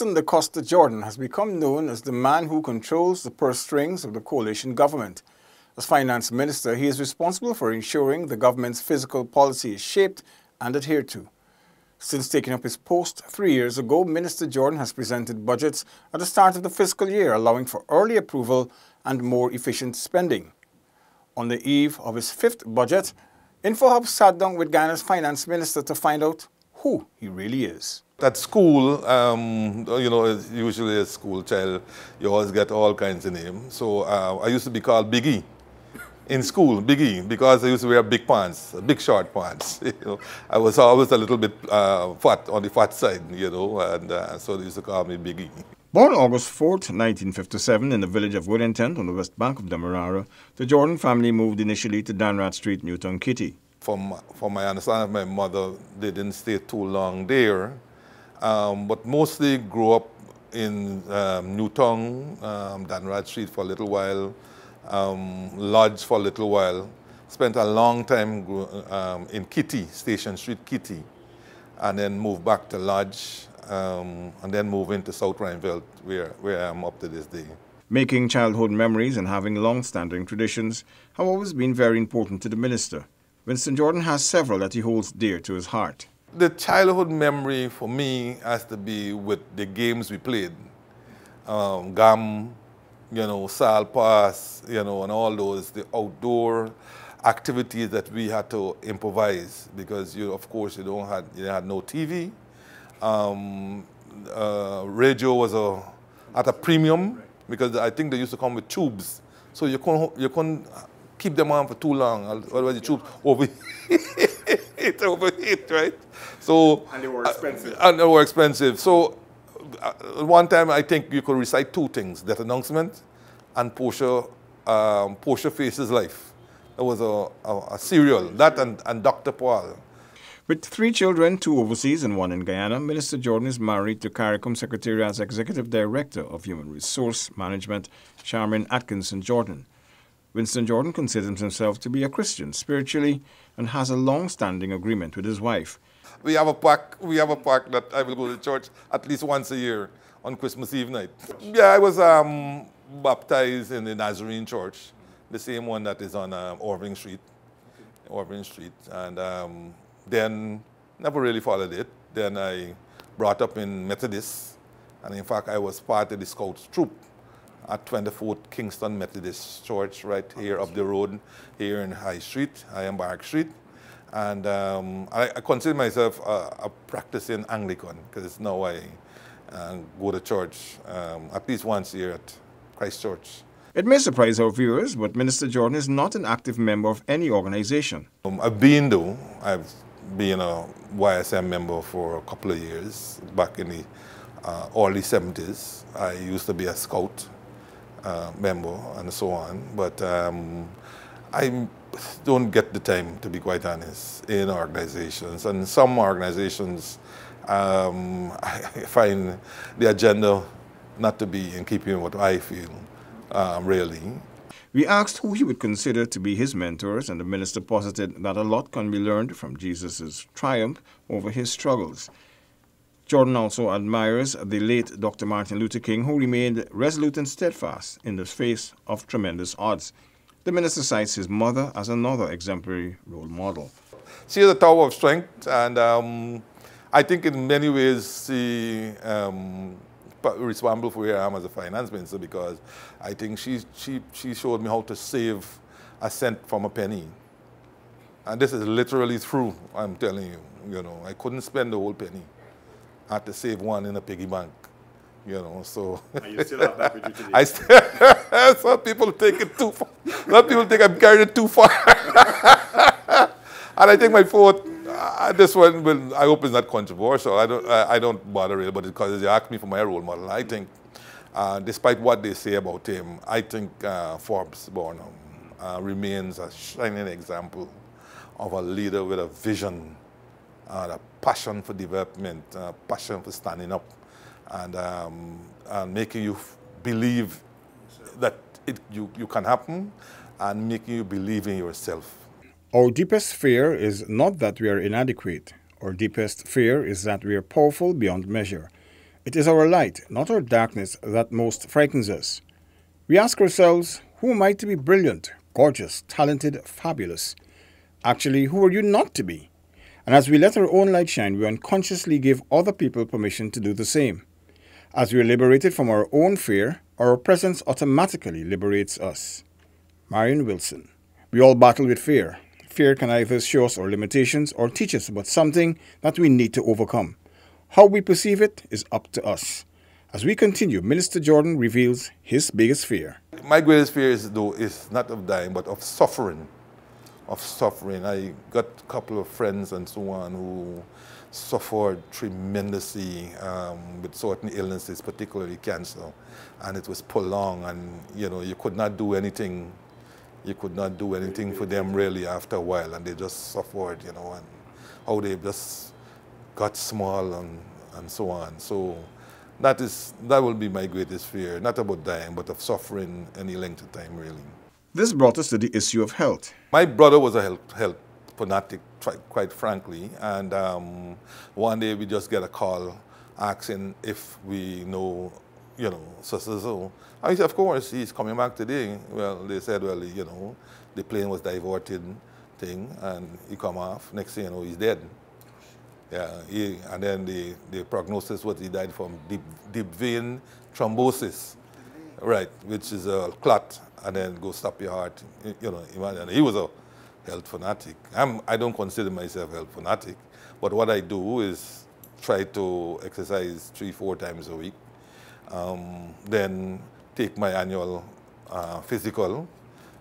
Winston Da Costa Jordan has become known as the man who controls the purse strings of the coalition government. As finance minister, he is responsible for ensuring the government's fiscal policy is shaped and adhered to. Since taking up his post 3 years ago, Minister Jordan has presented budgets at the start of the fiscal year, allowing for early approval and more efficient spending. On the eve of his fifth budget, InfoHub sat down with Ghana's finance minister to find out who he really is. At school, usually a school child, you always get all kinds of names. So I used to be called Biggie in school, Biggie, because I used to wear big pants, big short pants. I was always a little bit fat, on the fat side, and so they used to call me Biggie. Born August 4th, 1957 in the village of Woodington on the west bank of Demerara, the Jordan family moved initially to Danrat Street, Newtown, Kitty. From my understanding, my mother, they didn't stay too long there, but mostly grew up in Newtown, Danrat Street for a little while, Lodge for a little while, spent a long time in Kitty, Station Street, Kitty, and then moved back to Lodge, and then moved into South Rhineville, where I am up to this day. Making childhood memories and having long-standing traditions have always been very important to the minister. Winston Jordan has several that he holds dear to his heart. The childhood memory for me has to be with the games we played. Gam, Sal Pass, and all those, the outdoor activities that we had to improvise because, of course, you had no TV. Radio was at a premium because I think they used to come with tubes. So you couldn't keep them on for too long, otherwise the tubes overheat, right? So, and they were expensive. So one time I think you could recite two things, that announcement and Portia Faces Life. That was a serial, that and Dr. Paul. With 3 children, 2 overseas and 1 in Guyana, Minister Jordan is married to CARICOM Secretariat's Executive Director of Human Resource Management, Charmaine Atkinson Jordan. Winston Jordan considers himself to be a Christian spiritually and has a long-standing agreement with his wife. We have a pact that I will go to church at least once a year on Christmas Eve night. Yeah, I was baptized in the Nazarene Church, the same one that is on Irving Street, and then never really followed it. Then I brought up in Methodist, and in fact I was part of the Scouts troop at 24th Kingston Methodist Church right here up the road here in High Street, Barrack Street. And I consider myself a practicing Anglican because now I go to church at least once a year at Christ Church. It may surprise our viewers, but Minister Jordan is not an active member of any organization. I've been a YSM member for a couple of years. Back in the early 70s, I used to be a Scout member and so on, but I don't get the time, to be quite honest, in organizations. And some organizations, I find the agenda not to be in keeping with what I feel, really. We asked who he would consider to be his mentors, and the minister posited that a lot can be learned from Jesus' triumph over his struggles. Jordan also admires the late Dr. Martin Luther King, who remained resolute and steadfast in the face of tremendous odds. The minister cites his mother as another exemplary role model. She is a tower of strength, and I think in many ways she responsible for where I am as a finance minister because I think she showed me how to save a cent from a penny. And this is literally true, I'm telling you. I couldn't spend the whole penny. I had to save one in a piggy bank, so. And you still have that with you today? Some people take it too far. Some people think I'm carrying it too far. And I think my fourth, this one, I hope it's not controversial. I don't bother really, but because you asked me for my role model, I think, despite what they say about him, I think Forbes Burnham remains a shining example of a leader with a vision, a passion for development, a passion for standing up, and making you believe that you can happen, and making you believe in yourself. Our deepest fear is not that we are inadequate. Our deepest fear is that we are powerful beyond measure. It is our light, not our darkness, that most frightens us. We ask ourselves, who am I to be brilliant, gorgeous, talented, fabulous? Actually, who are you not to be? And as we let our own light shine, we unconsciously give other people permission to do the same. As we are liberated from our own fear, our presence automatically liberates us. Marion Wilson. We all battle with fear. Fear can either show us our limitations or teach us about something that we need to overcome. How we perceive it is up to us. As we continue, Minister Jordan reveals his biggest fear. My greatest fear is not of dying, but of suffering. I got a couple of friends and so on who suffered tremendously with certain illnesses, particularly cancer, and it was prolonged, and you could not do anything. You could not do anything for them really after a while, and they just suffered, and how they just got small and so on. So that will be my greatest fear, not about dying, but of suffering any length of time really. This brought us to the issue of health. My brother was a health fanatic, quite frankly, and one day we just get a call asking if we know, so. I said, of course, he's coming back today. Well, they said, well, the plane was diverted thing, and he come off. Next thing you know, he's dead. Yeah, and then the prognosis was he died from deep vein thrombosis, right, which is a clot, and then go stop your heart. Imagine. He was a health fanatic. I don't consider myself a health fanatic, but what I do is try to exercise 3-4 times a week. Then take my annual physical,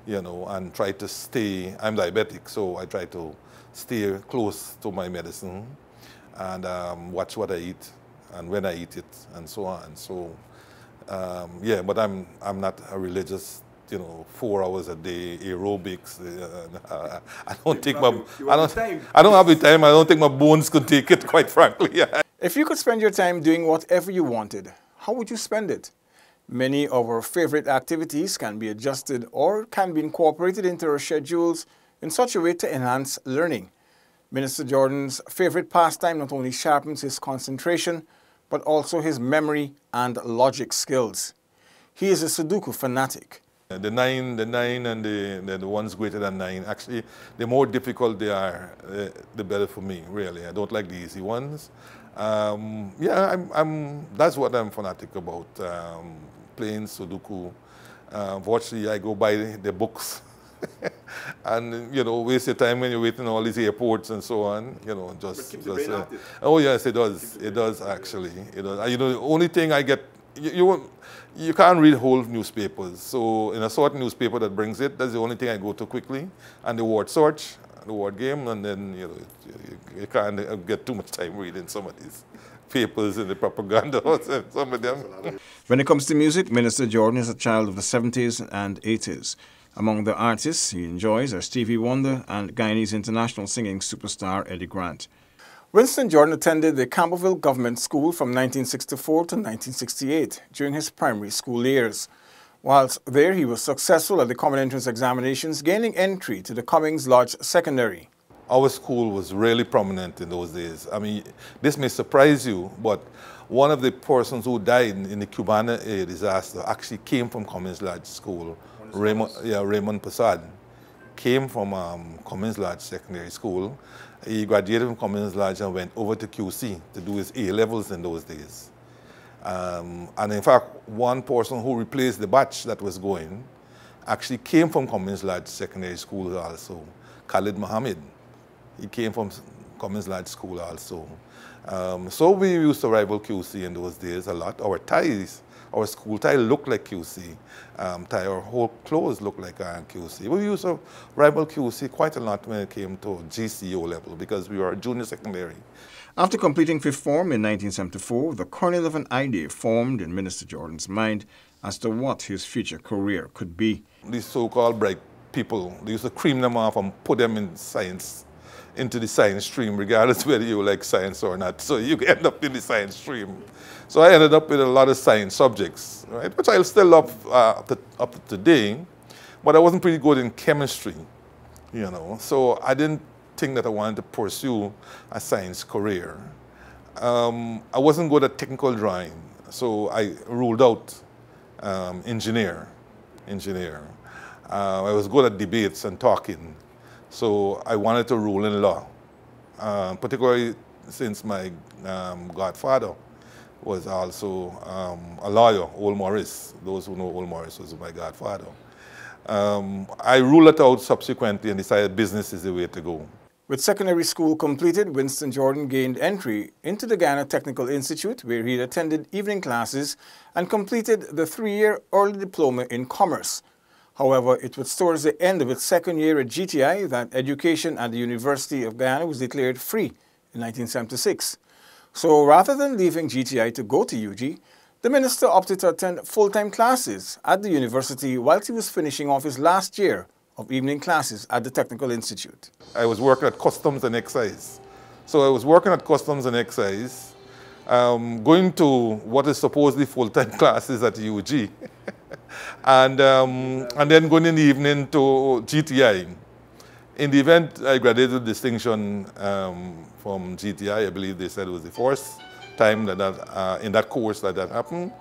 and try to stay. I'm diabetic, so I try to stay close to my medicine and watch what I eat and when I eat it and so on. So yeah, but I'm not a religious, 4 hours a day aerobics. I don't take my I don't have the time. I don't think my bones could take it, quite frankly. Yeah. If you could spend your time doing whatever you wanted, how would you spend it? Many of our favorite activities can be adjusted or can be incorporated into our schedules in such a way to enhance learning. Minister Jordan's favorite pastime not only sharpens his concentration, but also his memory and logic skills. He is a Sudoku fanatic. The nine and the ones greater than 9, actually, the more difficult they are, the better for me, really. I don't like the easy ones. Yeah, that's what I'm fanatic about, playing Sudoku. Fortunately, I go buy the books and, waste your time when you're waiting in all these airports and so on, oh yes, it does. It does, actually. It does. The only thing I get, you can't read whole newspapers. So in a short newspaper that brings it, that's the only thing I go to quickly. And the word search, the word game, and then, you can't get too much time reading some of these papers and the propaganda, some of them. When it comes to music, Minister Jordan is a child of the 70s and 80s. Among the artists he enjoys are Stevie Wonder and Guyanese international singing superstar Eddie Grant. Winston Jordan attended the Campbellville Government School from 1964 to 1968 during his primary school years. Whilst there, he was successful at the common entrance examinations, gaining entry to the Cummings Lodge Secondary. Our school was really prominent in those days. I mean, this may surprise you, but one of the persons who died in the Cubana disaster actually came from Cummings Lodge School. Raymond Passad came from Cummings Lodge Secondary School. He graduated from Cummings Lodge and went over to QC to do his A-levels in those days. And in fact, one person who replaced the batch that was going actually came from Cummings Lodge Secondary School also, Khalid Mohammed. He came from Cummings Lodge School also. So we used to rival QC in those days a lot. Our school tie looked like QC. Our whole clothes looked like QC. We used to rival QC quite a lot when it came to GCO level because we were junior secondary. After completing fifth form in 1974, the kernel of an idea formed in Minister Jordan's mind as to what his future career could be. These so-called bright people, they used to cream them off and put them in science, into the science stream, regardless whether you like science or not. So you end up in the science stream. So I ended up with a lot of science subjects, right, which I still love up to today, but I wasn't pretty good in chemistry, So I didn't think that I wanted to pursue a science career. I wasn't good at technical drawing, so I ruled out engineer. I was good at debates and talking, so I wanted to rule in law, particularly since my godfather was also a lawyer, Old Morris. Those who know Old Morris was my godfather. I ruled it out subsequently and decided business is the way to go. With secondary school completed, Winston Jordan gained entry into the Ghana Technical Institute, where he attended evening classes and completed the 3-year early diploma in commerce. However, it was towards the end of its second year at GTI that education at the University of Guyana was declared free in 1976. So rather than leaving GTI to go to UG, the minister opted to attend full-time classes at the university whilst he was finishing off his last year of evening classes at the Technical Institute. I was working at Customs and Excise. So I was working at Customs and Excise, going to what is supposedly full-time classes at UG, and then going in the evening to GTI. In the event, I graduated with distinction from GTI. I believe they said it was the first time that, in that course that happened.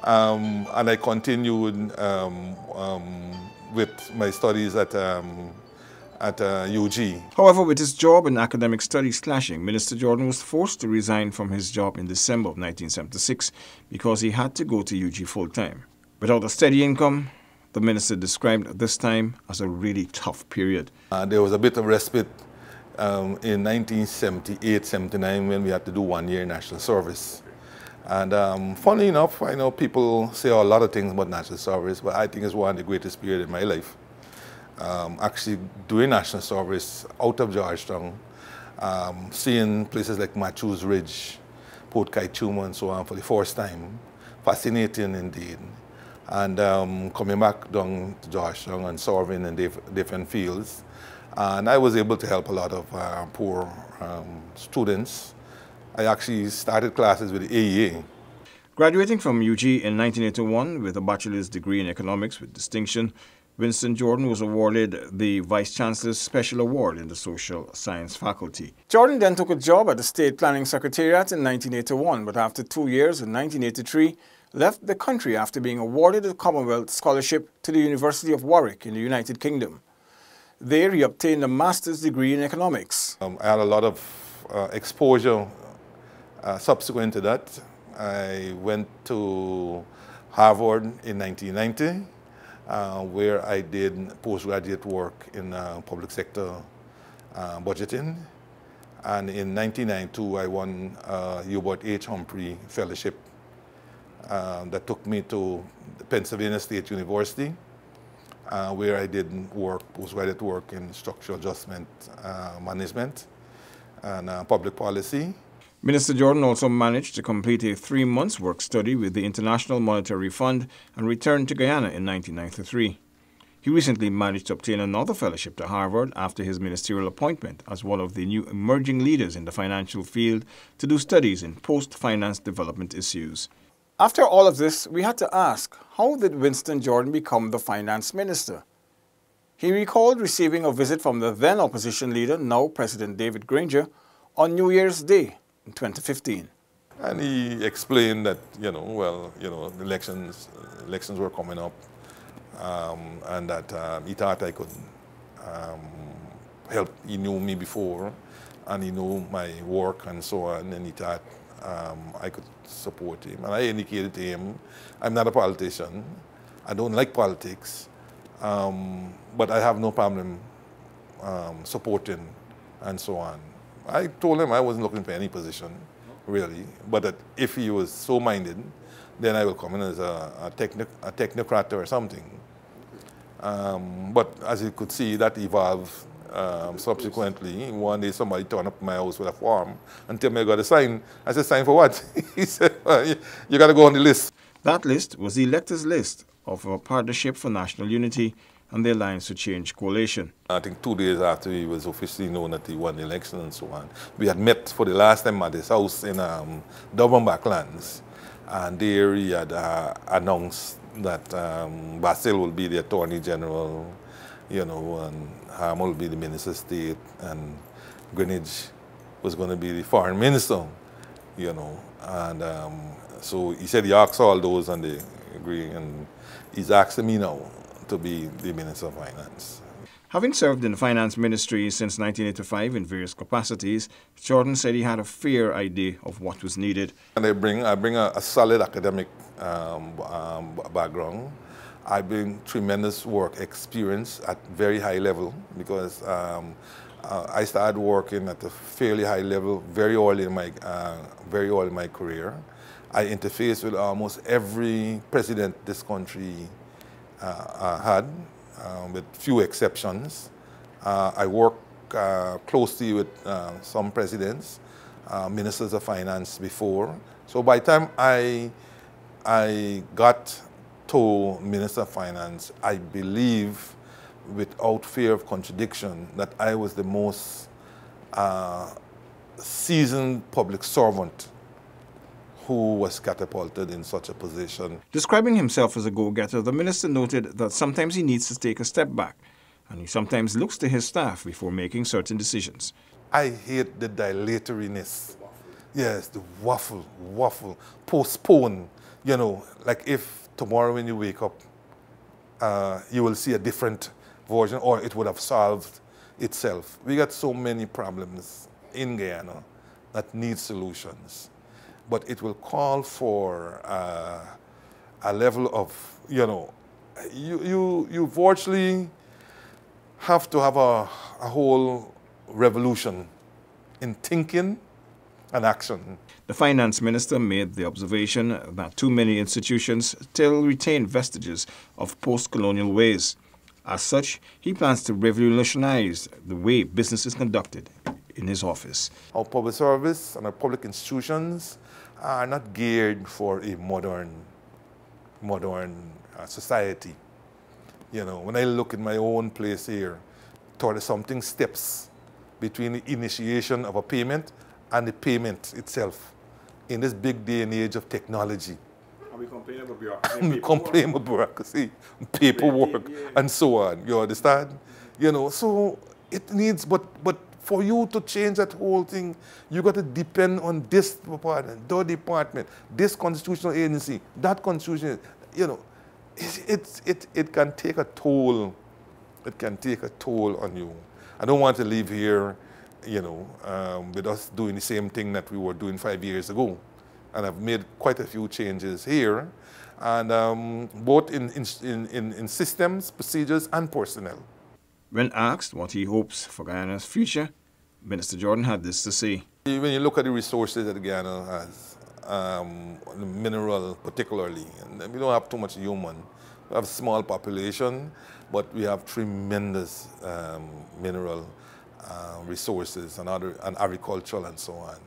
And I continued with my studies at UG. However, with his job and academic studies clashing, Minister Jordan was forced to resign from his job in December of 1976 because he had to go to UG full-time. Without a steady income, the minister described this time as a really tough period. There was a bit of respite in 1978-79 when we had to do 1 year national service. And funny enough, I know people say a lot of things about national service, but I think it's one of the greatest periods in my life. Actually doing national service out of Georgetown, seeing places like Matthews Ridge, Port Kaituma and so on for the first time, fascinating indeed. And coming back down to Georgetown and serving in different fields. And I was able to help a lot of poor students. I actually started classes with the AEA. Graduating from UG in 1981 with a bachelor's degree in economics with distinction, Winston Jordan was awarded the Vice Chancellor's Special Award in the Social Science faculty. Jordan then took a job at the State Planning Secretariat in 1981, but after 2 years in 1983, left the country after being awarded a Commonwealth Scholarship to the University of Warwick in the United Kingdom. There he obtained a master's degree in economics. I had a lot of exposure subsequent to that. I went to Harvard in 1990, where I did postgraduate work in public sector budgeting. And in 1992, I won Hubert H. Humphrey Fellowship that took me to Pennsylvania State University, where I did postgraduate work in structural adjustment management and public policy. Minister Jordan also managed to complete a 3-month work study with the International Monetary Fund and returned to Guyana in 1993. He recently managed to obtain another fellowship to Harvard after his ministerial appointment as one of the new emerging leaders in the financial field to do studies in post-finance development issues. After all of this, we had to ask, how did Winston Jordan become the finance minister? He recalled receiving a visit from the then opposition leader, now President David Granger, on New Year's Day in 2015. And he explained that, the elections were coming up, and that he thought I could help. He knew me before, and he knew my work and so on, and he thought I could support him. And I indicated to him, I'm not a politician, I don't like politics, but I have no problem supporting and so on. I told him I wasn't looking for any position, really, but that if he was so minded, then I will come in as a technocrat or something. But as you could see, that evolved subsequently. One day somebody turned up at my house with a form and told me I got a sign. I said, sign for what? He said, you got to go on the list. That list was the electors' list of a Partnership for National Unity and the Alliance to Change coalition. I think 2 days after he was officially known that he won the election and so on, we had met for the last time at his house in Durban Backlands, and there he had announced that Basil will be the Attorney General, and Ham will be the Minister of State, and Greenwich was going to be the Foreign Minister, you know. And so he said he asked all those and they agree, and he's asking me now to be the Minister of Finance. Having served in the Finance Ministry since 1985 in various capacities, Jordan said he had a fair idea of what was needed. And I bring a solid academic background. I bring tremendous work experience at very high level because I started working at a fairly high level very early in my career. I interfaced with almost every president this country had, with few exceptions. I work closely with some presidents, ministers of finance before. So by the time I got to Minister of Finance, I believe, without fear of contradiction, that I was the most seasoned public servant who was catapulted in such a position. Describing himself as a go-getter, the minister noted that sometimes he needs to take a step back, and he sometimes looks to his staff before making certain decisions. I hate the dilatoriness. Yes, the waffle, postpone. You know, like if tomorrow when you wake up, you will see a different version, or it would have solved itself. We got so many problems in Guyana that need solutions. But it will call for a level of, you know, you virtually have to have a whole revolution in thinking and action. The finance minister made the observation that too many institutions still retain vestiges of post-colonial ways. As such, he plans to revolutionize the way business is conducted in his office. Our public service and our public institutions are not geared for a modern society. You know, when I look at my own place here, toward something steps between the initiation of a payment and the payment itself in this big day and age of technology. Are we complaining about bureaucracy? We complain about bureaucracy, paperwork, and so on. You understand? You know, so it needs, but for you to change that whole thing, you got to depend on this department, that department, this constitutional agency, that constitution. You know, it can take a toll. It can take a toll on you. I don't want to leave here, you know, with us doing the same thing that we were doing 5 years ago. And I've made quite a few changes here, and both in systems, procedures, and personnel. When asked what he hopes for Guyana's future, Minister Jordan had this to say. When you look at the resources that Guyana has, mineral particularly, and we don't have too much human. We have a small population, but we have tremendous mineral resources and agricultural and so on.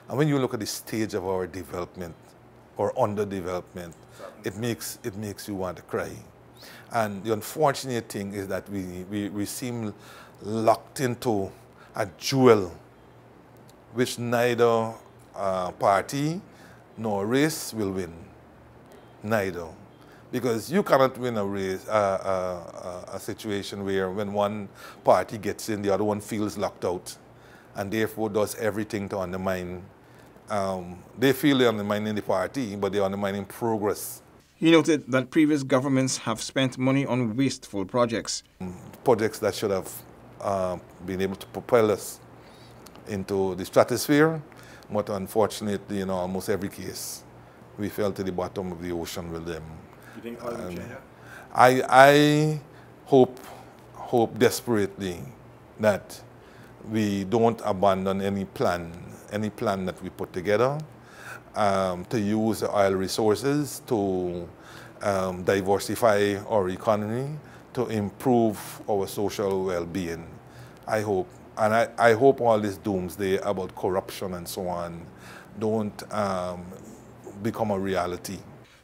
And when you look at the stage of our development or underdevelopment, it makes you want to cry. And the unfortunate thing is that we seem locked into a jewel which neither party nor race will win. Neither. Because you cannot win a race, a situation where when one party gets in, the other one feels locked out and therefore does everything to undermine. They feel they're undermining the party, but they're undermining progress. He noted that previous governments have spent money on wasteful projects. Projects that should have been able to propel us into the stratosphere, but unfortunately, in almost every case, we fell to the bottom of the ocean with them. You think oil will change that? I hope desperately that we don't abandon any plan that we put together to use the oil resources to diversify our economy, to improve our social well-being. I hope. And I hope all this doomsday about corruption and so on don't become a reality.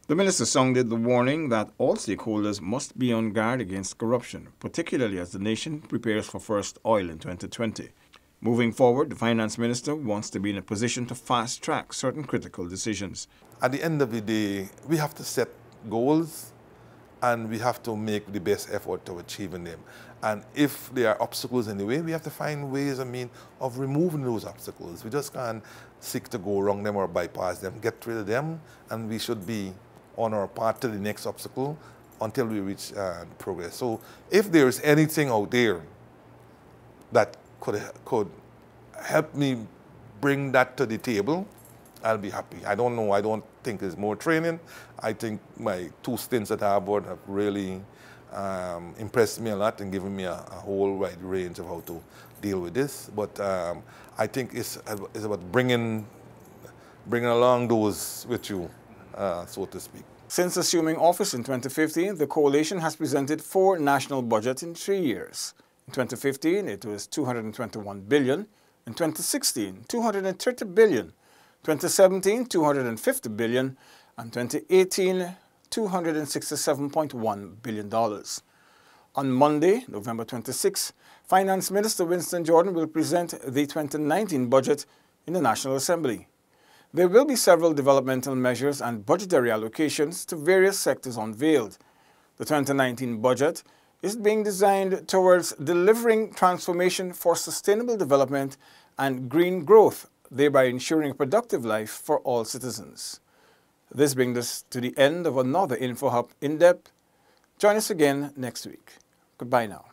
The minister sounded the warning that all stakeholders must be on guard against corruption, particularly as the nation prepares for first oil in 2020. Moving forward, the finance minister wants to be in a position to fast-track certain critical decisions. At the end of the day, we have to set goals and we have to make the best effort of achieving them. And if there are obstacles in the way, we have to find ways, of removing those obstacles. We just can't seek to go around them or bypass them. Get rid of them, and we should be on our path to the next obstacle until we reach progress. So if there is anything out there that could help me bring that to the table, I'll be happy. I don't know. I don't think it's more training. I think my 2 stints at Harvard have really impressed me a lot and given me a whole wide range of how to deal with this. But I think it's about bringing along those with you, so to speak. Since assuming office in 2015, the coalition has presented 4 national budgets in 3 years. In 2015, it was $221 billion. In 2016, $230 billion. 2017, $250 billion. And 2018, $267.1 billion. On Monday, November 26, Finance Minister Winston Jordan will present the 2019 budget in the National Assembly. There will be several developmental measures and budgetary allocations to various sectors unveiled. The 2019 budget is being designed towards delivering transformation for sustainable development and green growth, thereby ensuring a productive life for all citizens. This brings us to the end of another InfoHub In-Depth. Join us again next week. Goodbye now.